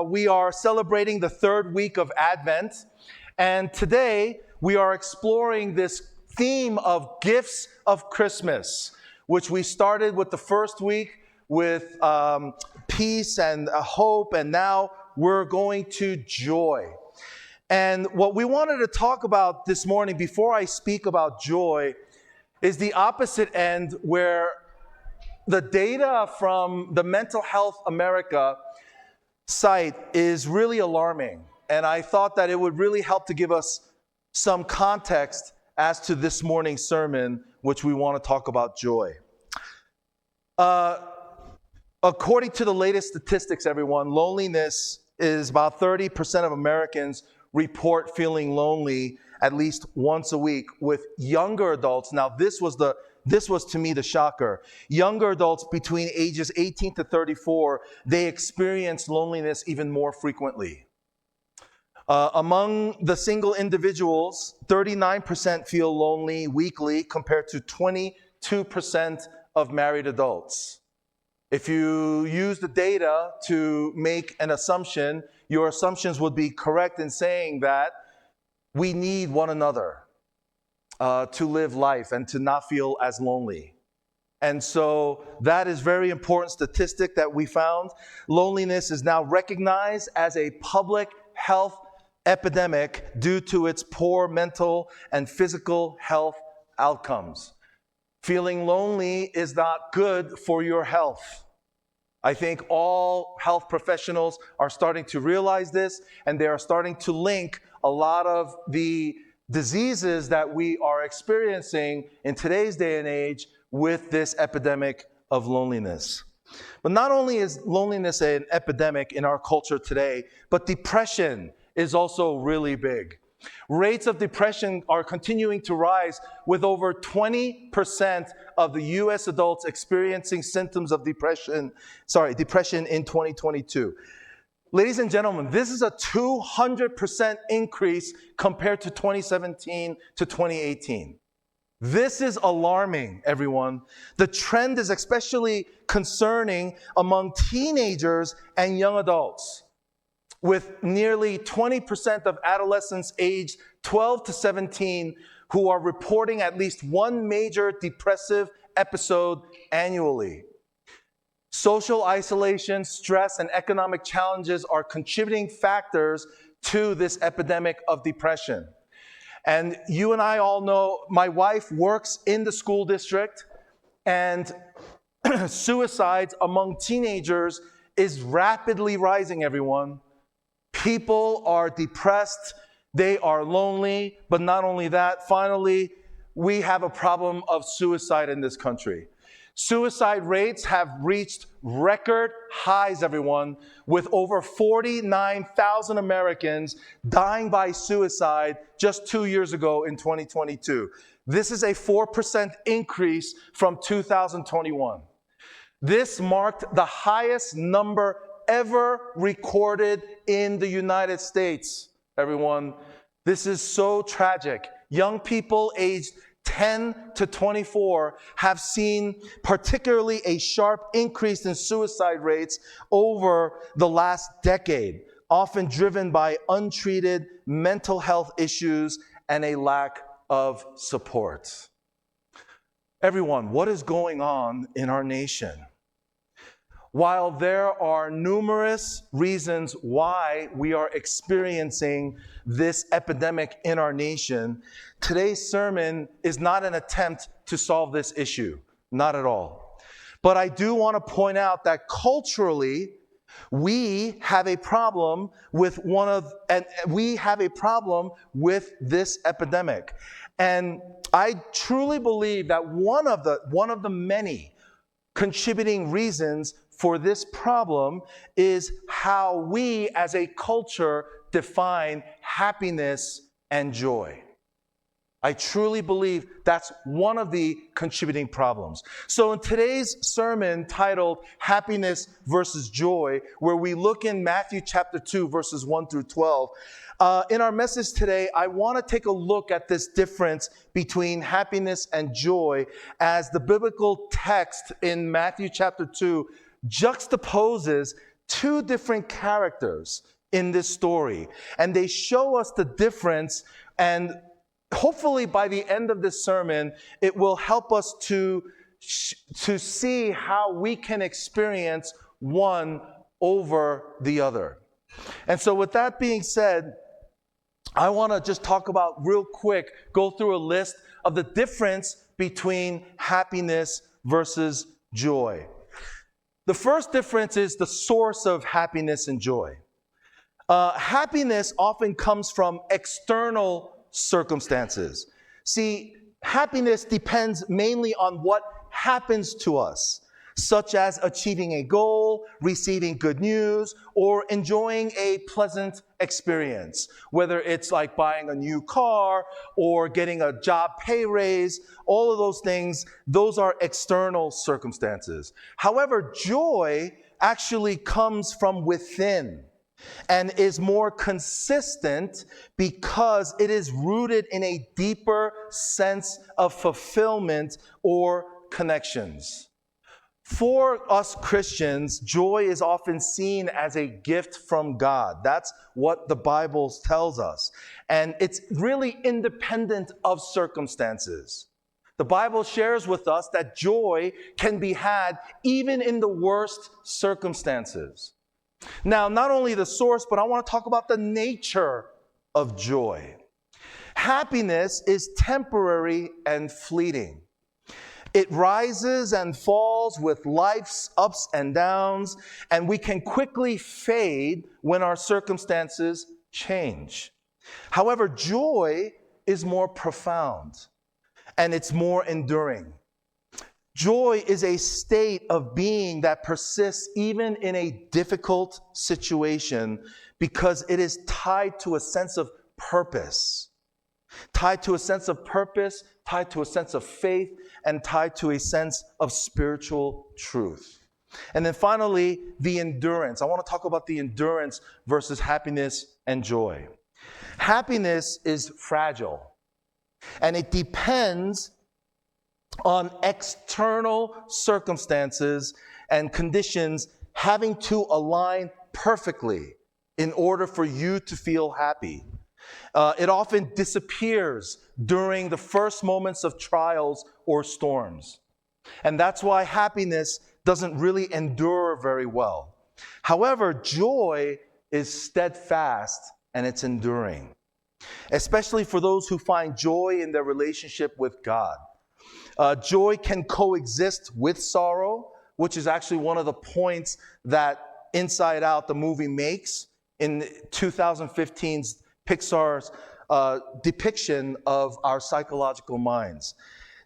we are celebrating the third week of Advent, and today we are exploring this theme of gifts of Christmas, which we started with the first week with peace and hope, and now we're going to joy. And what we wanted to talk about this morning, before I speak about joy, is the opposite end, where the data from the Mental Health America site is really alarming. And I thought that it would really help to give us some context as to this morning's sermon, which we want to talk about joy. According to the latest statistics, everyone, loneliness is about 30% of Americans report feeling lonely at least once a week. With younger adults, now this was to me the shocker. Younger adults between ages 18 to 34, they experience loneliness even more frequently. Among the single individuals, 39% feel lonely weekly compared to 22% of married adults. If you use the data to make an assumption, your assumptions would be correct in saying that we need one another to live life and to not feel as lonely. And so that is very important statistic that we found. Loneliness is now recognized as a public health epidemic due to its poor mental and physical health outcomes. Feeling lonely is not good for your health. I think all health professionals are starting to realize this, and they are starting to link a lot of the diseases that we are experiencing in today's day and age with this epidemic of loneliness. But not only is loneliness an epidemic in our culture today, but depression is also really big. Rates of depression are continuing to rise, with over 20% of the U.S. adults experiencing symptoms of depression in 2022. Ladies and gentlemen, this is a 200% increase compared to 2017 to 2018. This is alarming, everyone. The trend is especially concerning among teenagers and young adults, with nearly 20% of adolescents aged 12 to 17 who are reporting at least one major depressive episode annually. Social isolation, stress, and economic challenges are contributing factors to this epidemic of depression. And you and I all know, my wife works in the school district, and suicides among teenagers is rapidly rising, everyone. People are depressed, they are lonely, but not only that, finally, we have a problem of suicide in this country. Suicide rates have reached record highs, everyone, with over 49,000 Americans dying by suicide just 2 years ago in 2022. This is a 4% increase from 2021. This marked the highest number ever recorded in the United States, everyone. This is so tragic. Young people aged 10 to 24 have seen particularly a sharp increase in suicide rates over the last decade, often driven by untreated mental health issues and a lack of support. Everyone, what is going on in our nation? While there are numerous reasons why we are experiencing this epidemic in our nation, today's sermon is not an attempt to solve this issue, not at all. But I do want to point out that culturally, we have a problem with this epidemic. And I truly believe that one of the many contributing reasons for this problem is how we as a culture define happiness and joy. I truly believe that's one of the contributing problems. So in today's sermon titled Happiness versus Joy, where we look in Matthew chapter 2, verses 1 through 12, in our message today, I want to take a look at this difference between happiness and joy as the biblical text in Matthew chapter 2 juxtaposes two different characters in this story, and they show us the difference, and hopefully by the end of this sermon, it will help us to see how we can experience one over the other. And so with that being said, I want to just talk about real quick, go through a list of the difference between happiness versus joy. The first difference is the source of happiness and joy. Happiness often comes from external circumstances. See, happiness depends mainly on what happens to us, such as achieving a goal, receiving good news, or enjoying a pleasant experience. Whether it's like buying a new car or getting a job pay raise, all of those things, those are external circumstances. However, joy actually comes from within and is more consistent because it is rooted in a deeper sense of fulfillment or connections. For us Christians, joy is often seen as a gift from God. That's what the Bible tells us. And it's really independent of circumstances. The Bible shares with us that joy can be had even in the worst circumstances. Now, not only the source, but I want to talk about the nature of joy. Happiness is temporary and fleeting. It rises and falls with life's ups and downs, and we can quickly fade when our circumstances change. However, joy is more profound, and it's more enduring. Joy is a state of being that persists even in a difficult situation because it is tied to a sense of purpose. Tied to a sense of purpose, tied to a sense of faith, and tied to a sense of spiritual truth. And then finally, the endurance. I want to talk about the endurance versus happiness and joy. Happiness is fragile, and it depends on external circumstances and conditions having to align perfectly in order for you to feel happy. It often disappears during the first moments of trials or storms. And that's why happiness doesn't really endure very well. However, joy is steadfast and it's enduring, especially for those who find joy in their relationship with God. Joy can coexist with sorrow, which is actually one of the points that Inside Out, the movie, makes in 2015's Pixar's depiction of our psychological minds.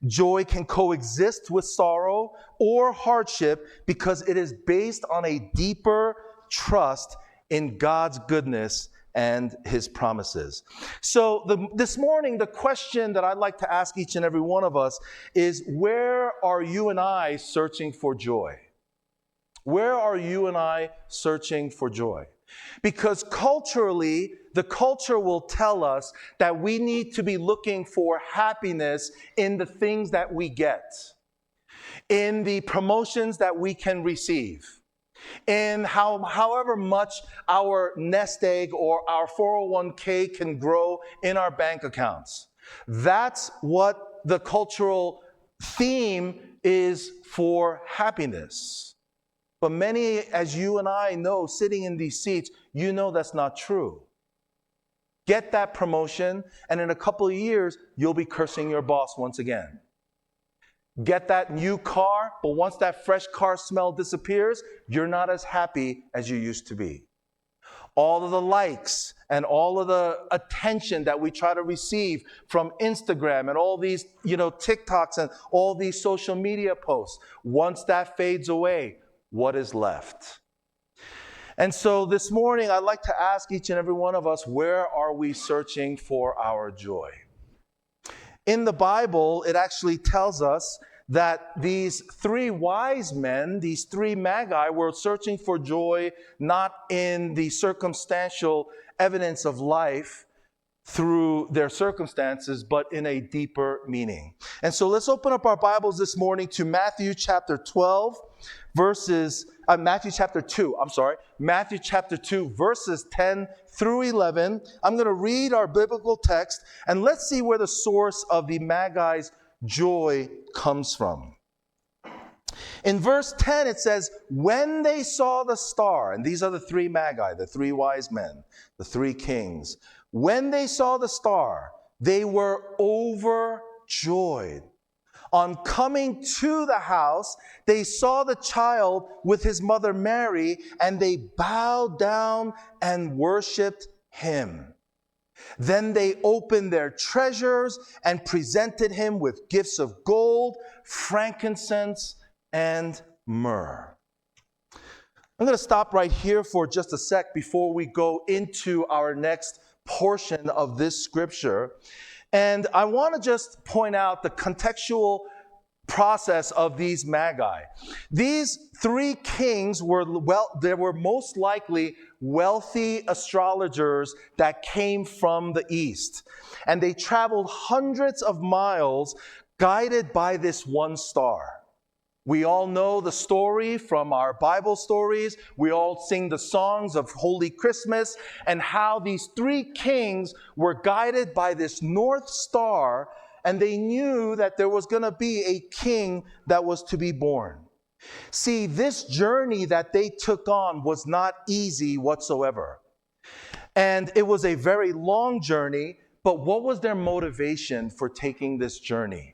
Joy can coexist with sorrow or hardship because it is based on a deeper trust in God's goodness and His promises. So this morning, the question that I'd like to ask each and every one of us is, where are you and I searching for joy? Where are you and I searching for joy? Because culturally, the culture will tell us that we need to be looking for happiness in the things that we get, in the promotions that we can receive, in however much our nest egg or our 401k can grow in our bank accounts. That's what the cultural theme is for happiness. But many, as you and I know, sitting in these seats, you know that's not true. Get that promotion, and in a couple of years, you'll be cursing your boss once again. Get that new car, but once that fresh car smell disappears, you're not as happy as you used to be. All of the likes and all of the attention that we try to receive from Instagram and all these, TikToks and all these social media posts, once that fades away, what is left? And so this morning, I'd like to ask each and every one of us, where are we searching for our joy? In the Bible, it actually tells us that these three wise men, these three magi, were searching for joy not in the circumstantial evidence of life through their circumstances, but in a deeper meaning. And so let's open up our Bibles this morning to Matthew chapter 2, verses 10 through 11. I'm going to read our biblical text, and let's see where the source of the Magi's joy comes from. In verse 10, it says, when they saw the star, and these are the three Magi, the three wise men, the three kings. When they saw the star, they were overjoyed. On coming to the house, they saw the child with his mother Mary, and they bowed down and worshiped him. Then they opened their treasures and presented him with gifts of gold, frankincense, and myrrh. I'm going to stop right here for just a sec before we go into our next portion of this scripture. And I want to just point out the contextual process of these Magi. These three kings were most likely wealthy astrologers that came from the east. And they traveled hundreds of miles guided by this one star. We all know the story from our Bible stories. We all sing the songs of Holy Christmas and how these three kings were guided by this North Star, and they knew that there was going to be a king that was to be born. See, this journey that they took on was not easy whatsoever. And it was a very long journey, but what was their motivation for taking this journey?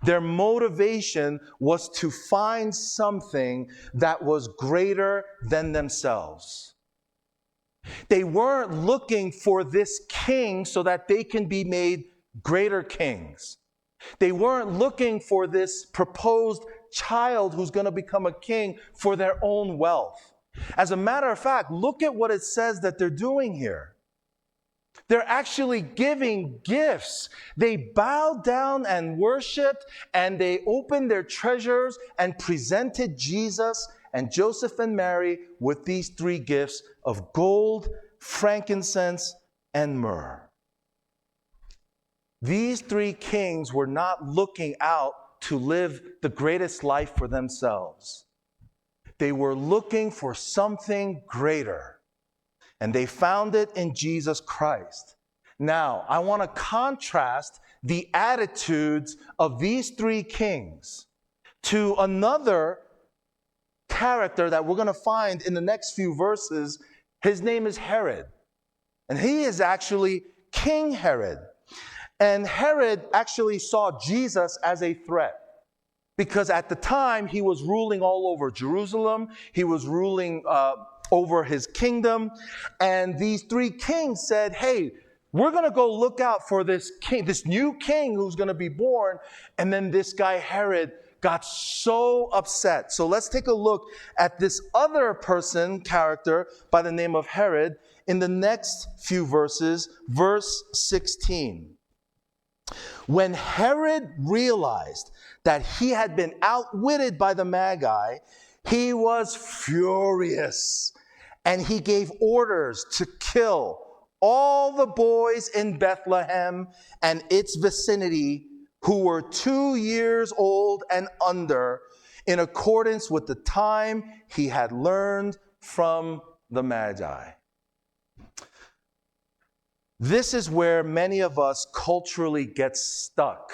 Their motivation was to find something that was greater than themselves. They weren't looking for this king so that they can be made greater kings. They weren't looking for this proposed child who's going to become a king for their own wealth. As a matter of fact, look at what it says that they're doing here. They're actually giving gifts. They bowed down and worshiped, and they opened their treasures and presented Jesus and Joseph and Mary with these three gifts of gold, frankincense, and myrrh. These three kings were not looking out to live the greatest life for themselves. They were looking for something greater. And they found it in Jesus Christ. Now, I want to contrast the attitudes of these three kings to another character that we're going to find in the next few verses. His name is Herod. And he is actually King Herod. And Herod actually saw Jesus as a threat. Because at the time, he was ruling all over Jerusalem. He was ruling over his kingdom. And these three kings said, hey, we're going to go look out for this king, this new king who's going to be born. And then this guy Herod got so upset. So let's take a look at this other character by the name of Herod in the next few verses, verse 16. When Herod realized that he had been outwitted by the Magi, he was furious, and he gave orders to kill all the boys in Bethlehem and its vicinity who were 2 years old and under, in accordance with the time he had learned from the Magi. This is where many of us culturally get stuck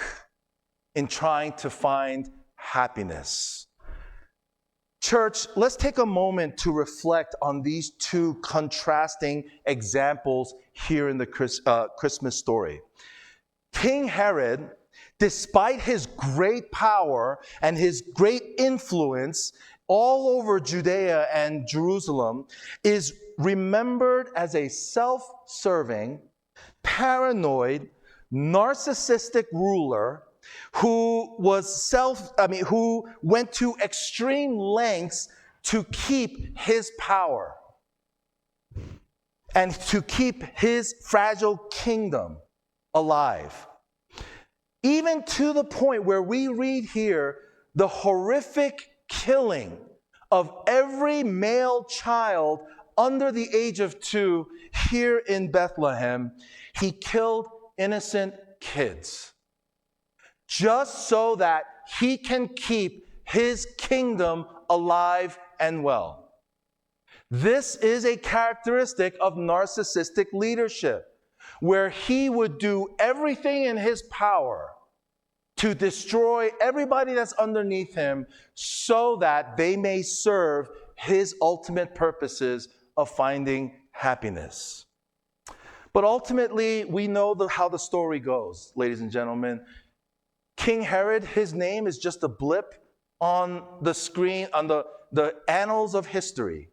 in trying to find happiness. Church, let's take a moment to reflect on these two contrasting examples here in the Christmas story. King Herod, despite his great power and his great influence all over Judea and Jerusalem, is remembered as a self-serving, paranoid, narcissistic ruler who went to extreme lengths to keep his power and to keep his fragile kingdom alive. Even to the point where we read here the horrific killing of every male child under the age of 2, here in Bethlehem, he killed innocent kids just so that he can keep his kingdom alive and well. This is a characteristic of narcissistic leadership, where he would do everything in his power to destroy everybody that's underneath him so that they may serve his ultimate purposes of finding happiness. But ultimately, we know how the story goes, ladies and gentlemen. King Herod, his name is just a blip on the screen, on the annals of history.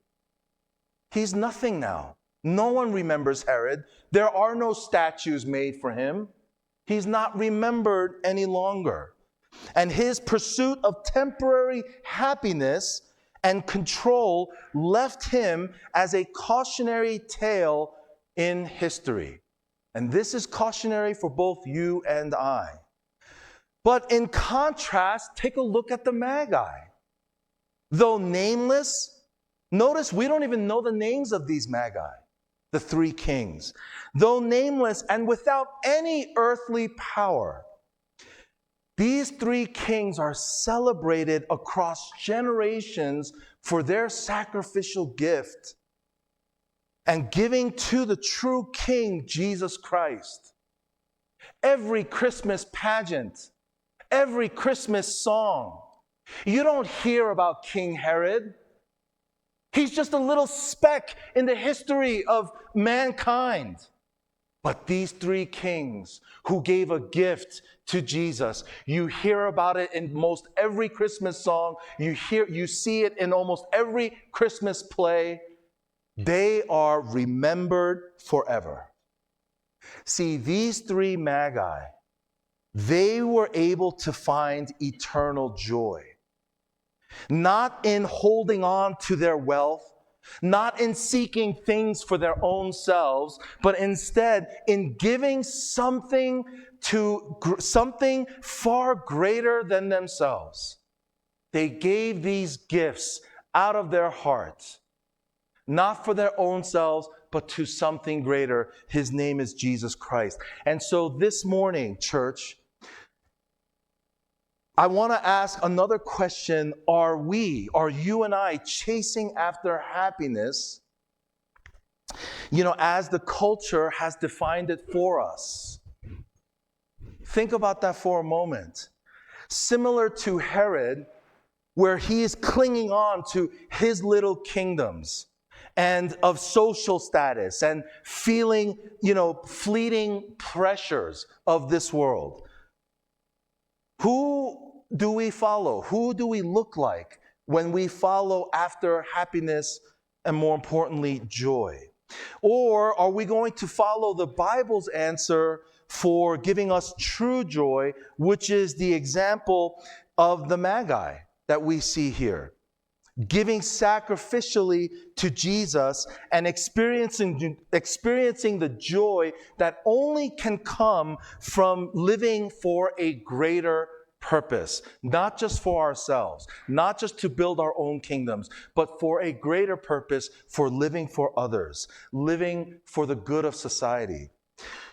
He's nothing now. No one remembers Herod. There are no statues made for him. He's not remembered any longer. And his pursuit of temporary happiness and control left him as a cautionary tale in history. And this is cautionary for both you and I. But in contrast, take a look at the Magi. Though nameless, notice we don't even know the names of these Magi, the 3 kings. Though nameless and without any earthly power, these 3 kings are celebrated across generations for their sacrificial gift and giving to the true King, Jesus Christ. Every Christmas pageant, every Christmas song, you don't hear about King Herod. He's just a little speck in the history of mankind. But these 3 kings who gave a gift to Jesus, you hear about it in most every Christmas song. You see it in almost every Christmas play. They are remembered forever. See, these 3 Magi, they were able to find eternal joy. Not in holding on to their wealth, not in seeking things for their own selves, but instead in giving something to something far greater than themselves. They gave these gifts out of their hearts, not for their own selves, but to something greater. His name is Jesus Christ. And so this morning, church, I want to ask another question. Are you and I chasing after happiness, as the culture has defined it for us? Think about that for a moment. Similar to Herod, where he is clinging on to his little kingdoms and of social status and feeling, fleeting pressures of this world. Who do we follow? Who do we look like when we follow after happiness and, more importantly, joy? Or are we going to follow the Bible's answer for giving us true joy, which is the example of the Magi that we see here? Giving sacrificially to Jesus and experiencing the joy that only can come from living for a greater purpose, not just for ourselves, not just to build our own kingdoms, but for a greater purpose, for living for others, living for the good of society.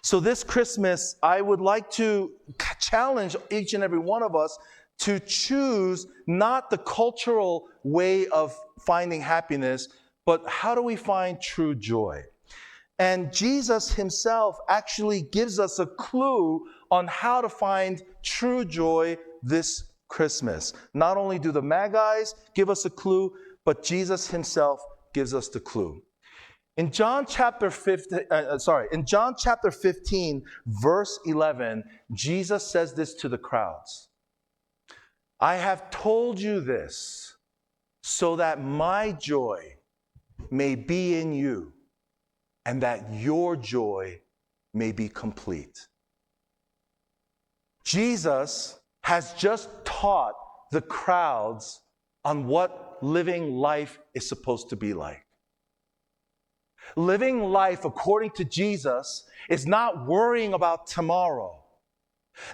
So this Christmas, I would like to challenge each and every one of us to choose not the cultural way of finding happiness, but how do we find true joy? And Jesus himself actually gives us a clue on how to find true joy this Christmas. Not only do the Magi's give us a clue, but Jesus himself gives us the clue. In John chapter 15, verse 11, Jesus says this to the crowds. I have told you this so that my joy may be in you and that your joy may be complete. Jesus has just taught the crowds on what living life is supposed to be like. Living life according to Jesus is not worrying about tomorrow.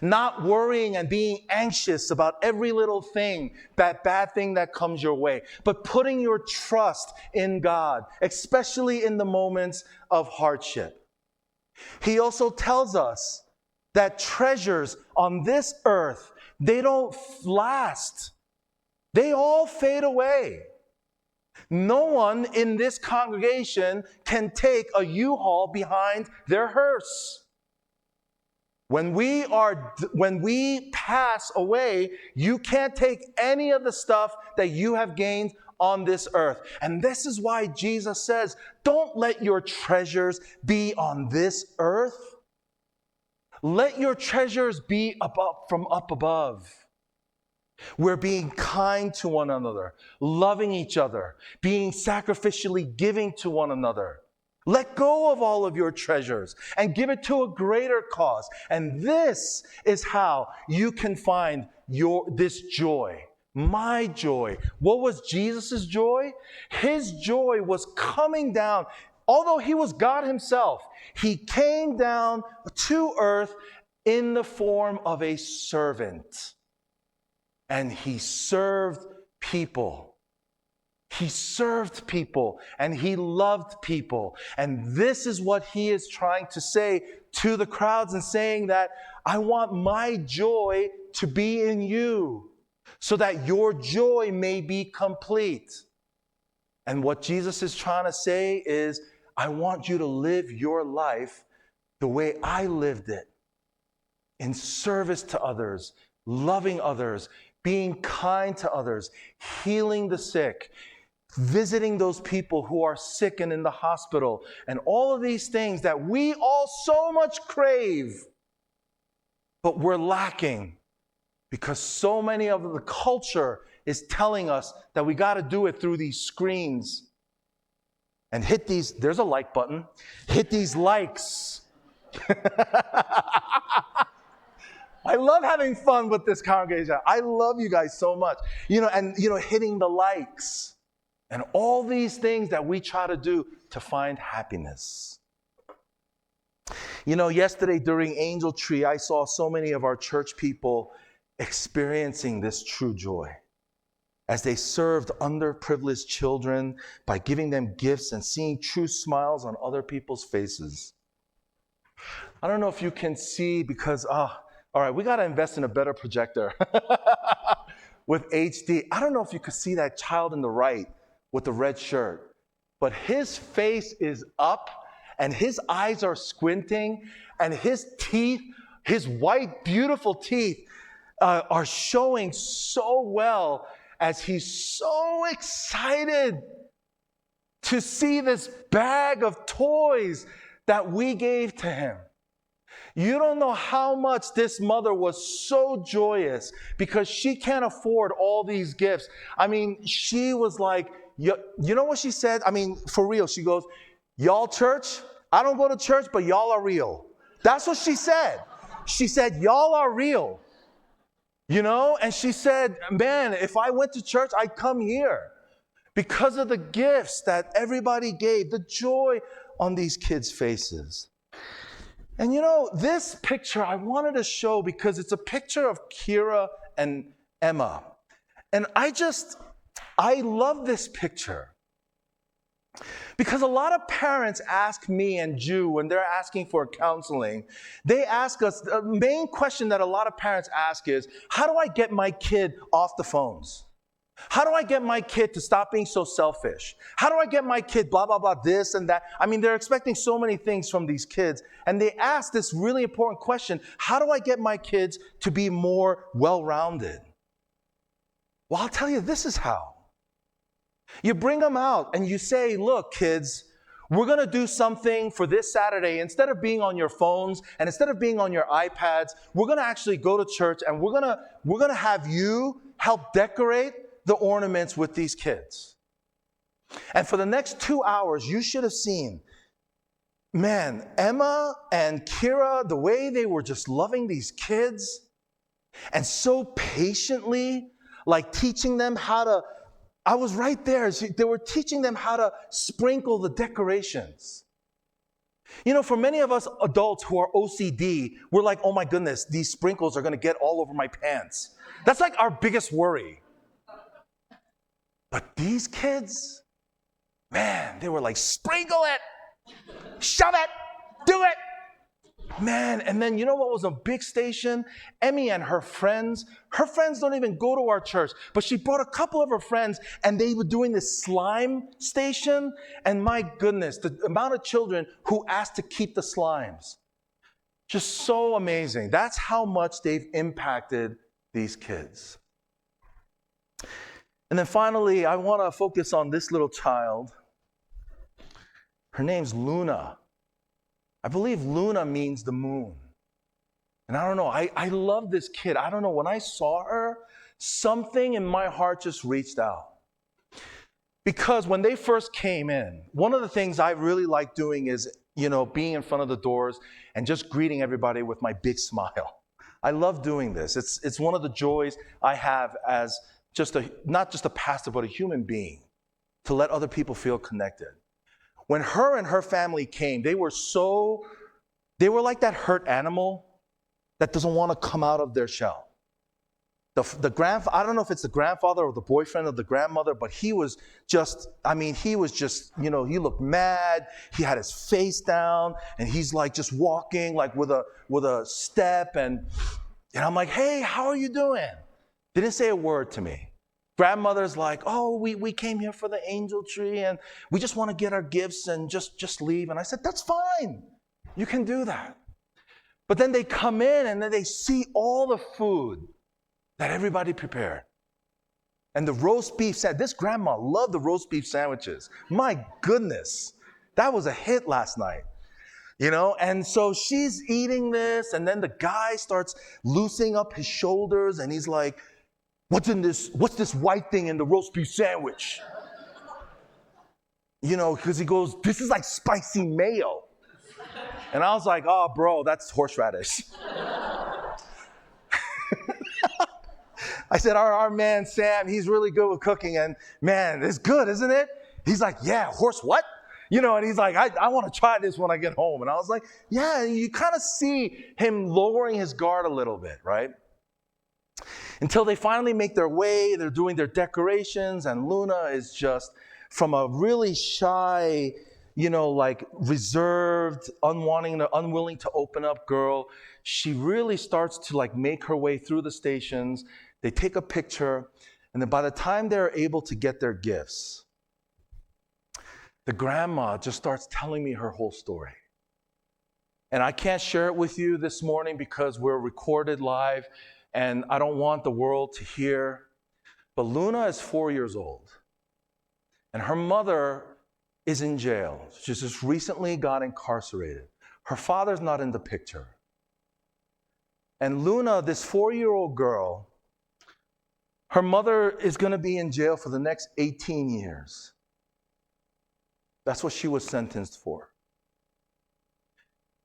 Not worrying and being anxious about every little thing, that bad thing that comes your way, but putting your trust in God, especially in the moments of hardship. He also tells us that treasures on this earth, they don't last. They all fade away. No one in this congregation can take a U-Haul behind their hearse. When we pass away, you can't take any of the stuff that you have gained on this earth. And this is why Jesus says, don't let your treasures be on this earth. Let your treasures be from up above. We're being kind to one another, loving each other, being sacrificially giving to one another. Let go of all of your treasures and give it to a greater cause. And this is how you can find this joy. My joy. What was Jesus' joy? His joy was coming down. Although he was God himself, he came down to earth in the form of a servant. And he served people. He served people and he loved people. And this is what he is trying to say to the crowds and saying that I want my joy to be in you so that your joy may be complete. And what Jesus is trying to say is, I want you to live your life the way I lived it, in service to others, loving others, being kind to others, healing the sick, visiting those people who are sick and in the hospital, and all of these things that we all so much crave, but we're lacking because so many of the culture is telling us that we got to do it through these screens. And hit these, there's a like button, hit these likes. I love having fun with this congregation. I love you guys so much. Hitting the likes. And all these things that we try to do to find happiness. Yesterday during Angel Tree, I saw so many of our church people experiencing this true joy as they served underprivileged children by giving them gifts and seeing true smiles on other people's faces. I don't know if you can see because, all right, we got to invest in a better projector with HD. I don't know if you could see that child in the right with the red shirt, but his face is up and his eyes are squinting and his teeth, his white, beautiful teeth are showing so well as he's so excited to see this bag of toys that we gave to him. You don't know how much this mother was so joyous because she can't afford all these gifts. I mean, she was like, you know what she said? I mean, for real, she goes, y'all church, I don't go to church, but y'all are real. That's what she said. She said, y'all are real. And she said, man, if I went to church, I'd come here because of the gifts that everybody gave, the joy on these kids' faces. And this picture I wanted to show because it's a picture of Kira and Emma. And I love this picture. Because a lot of parents ask me and Ju when they're asking for counseling, they ask us, the main question that a lot of parents ask is, how do I get my kid off the phones? How do I get my kid to stop being so selfish? How do I get my kid blah, blah, blah, this and that? I mean, they're expecting so many things from these kids. And they ask this really important question, how do I get my kids to be more well-rounded? Well, I'll tell you, this is how. You bring them out and you say, look, kids, we're going to do something for this Saturday. Instead of being on your phones and instead of being on your iPads, we're going to actually go to church and we're going to have you help decorate the ornaments with these kids. And for the next 2 hours, you should have seen, man, Emma and Kira, the way they were just loving these kids and so patiently, like teaching them how to, I was right there. They were teaching them how to sprinkle the decorations. You know, for many of us adults who are OCD, we're like, oh my goodness, these sprinkles are going to get all over my pants. That's like our biggest worry. But these kids, man, they were like, sprinkle it, shove it, do it. Man, and then you know what was a big station? Emmy and her friends don't even go to our church, but she brought a couple of her friends and they were doing this slime station. And my goodness, the amount of children who asked to keep the slimes. Just so amazing. That's how much they've impacted these kids. And then finally, I want to focus on this little child. Her name's Luna. I believe Luna means the moon. And I don't know, I love this kid. I don't know, when I saw her, something in my heart just reached out. Because when they first came in, one of the things I really like doing is, you know, being in front of the doors and just greeting everybody with my big smile. I love doing this. It's one of the joys I have as not just a pastor, but a human being, to let other people feel connected. When her and her family came, they were like that hurt animal that doesn't want to come out of their shell. I don't know if it's the grandfather or the boyfriend of the grandmother, but he was just, you know, he looked mad. He had his face down and he's like just walking like with a step. And I'm like, hey, how are you doing? Didn't say a word to me. Grandmother's like, oh, we came here for the angel tree and we just want to get our gifts and just leave. And I said, that's fine. You can do that. But then they come in and then they see all the food that everybody prepared. And the roast beef this grandma loved the roast beef sandwiches. My goodness, that was a hit last night. You know, and so she's eating this and then the guy starts loosening up his shoulders and he's like, what's this white thing in the roast beef sandwich? You know, because he goes, this is like spicy mayo. And I was like, oh, bro, that's horseradish. I said, our man, Sam, he's really good with cooking. And man, it's good, isn't it? He's like, yeah, horse what? You know, and he's like, I want to try this when I get home. And I was like, yeah, you kind of see him lowering his guard a little bit, right? Until they finally make their way, they're doing their decorations, and Luna is just from a really shy, you know, like reserved, unwilling to open up girl. She really starts to like make her way through the stations. They take a picture, and then by the time they're able to get their gifts, the grandma just starts telling me her whole story. And I can't share it with you this morning because we're recorded live. And I don't want the world to hear. But Luna is 4 years old. And her mother is in jail. She just recently got incarcerated. Her father's not in the picture. And Luna, this 4-year-old girl, her mother is going to be in jail for the next 18 years. That's what she was sentenced for.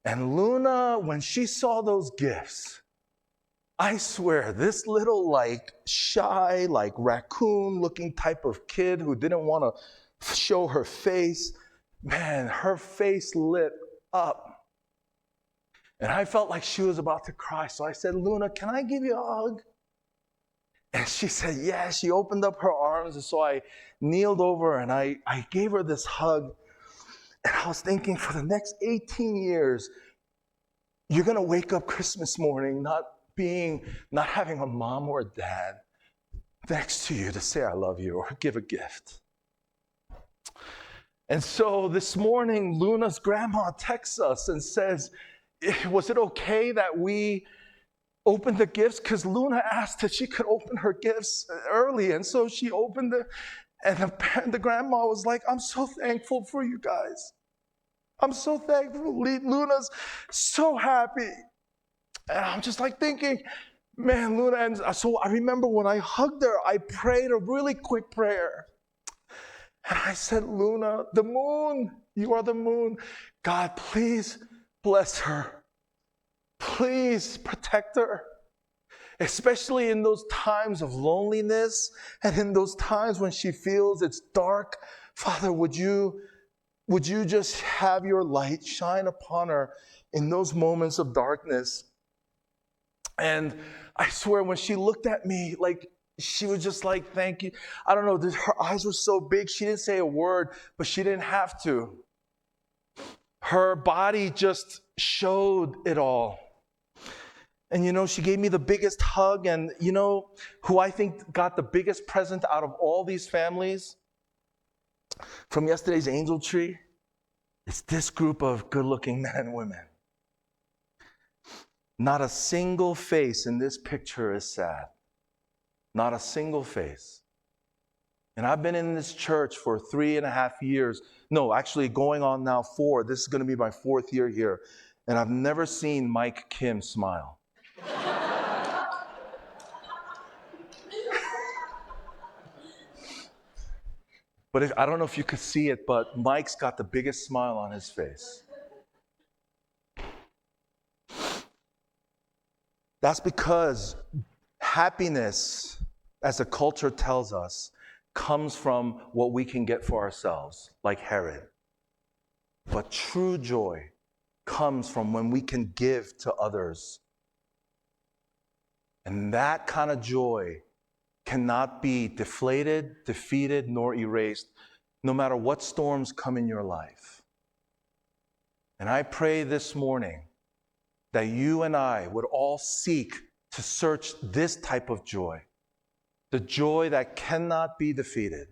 And Luna, when she saw those gifts, I swear, this little like shy, like raccoon looking type of kid who didn't want to show her face, man, her face lit up. And I felt like she was about to cry. So I said, Luna, can I give you a hug? And she said, yeah. She opened up her arms. And so I kneeled over and I gave her this hug. And I was thinking, for the next 18 years, you're going to wake up Christmas morning not having a mom or a dad next to you to say I love you or give a gift. And so this morning, Luna's grandma texts us and says, was it okay that we opened the gifts? Because Luna asked that she could open her gifts early. And so she opened it. And the grandma was like, I'm so thankful for you guys. I'm so thankful. Luna's so happy. And I'm just like thinking, man, Luna. And so I remember when I hugged her, I prayed a really quick prayer. And I said, Luna, the moon, you are the moon. God, please bless her. Please protect her. Especially in those times of loneliness and in those times when she feels it's dark. Father, would you would you just have your light shine upon her in those moments of darkness? And I swear, when she looked at me, like, she was just like, thank you. I don't know, her eyes were so big. She didn't say a word, but she didn't have to. Her body just showed it all. And she gave me the biggest hug. And who I think got the biggest present out of all these families from yesterday's angel tree? It's this group of good-looking men and women. Not a single face in this picture is sad. Not a single face. And I've been in this church for 3.5 years. No, actually going on now 4. This is going to be my 4th year here. And I've never seen Mike Kim smile. But I don't know if you could see it, but Mike's got the biggest smile on his face. That's because happiness, as the culture tells us, comes from what we can get for ourselves, like Herod. But true joy comes from when we can give to others. And that kind of joy cannot be deflated, defeated, nor erased, no matter what storms come in your life. And I pray this morning that you and I would all seek to search this type of joy, the joy that cannot be defeated,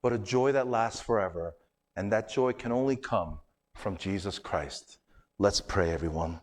but a joy that lasts forever. And that joy can only come from Jesus Christ. Let's pray, everyone.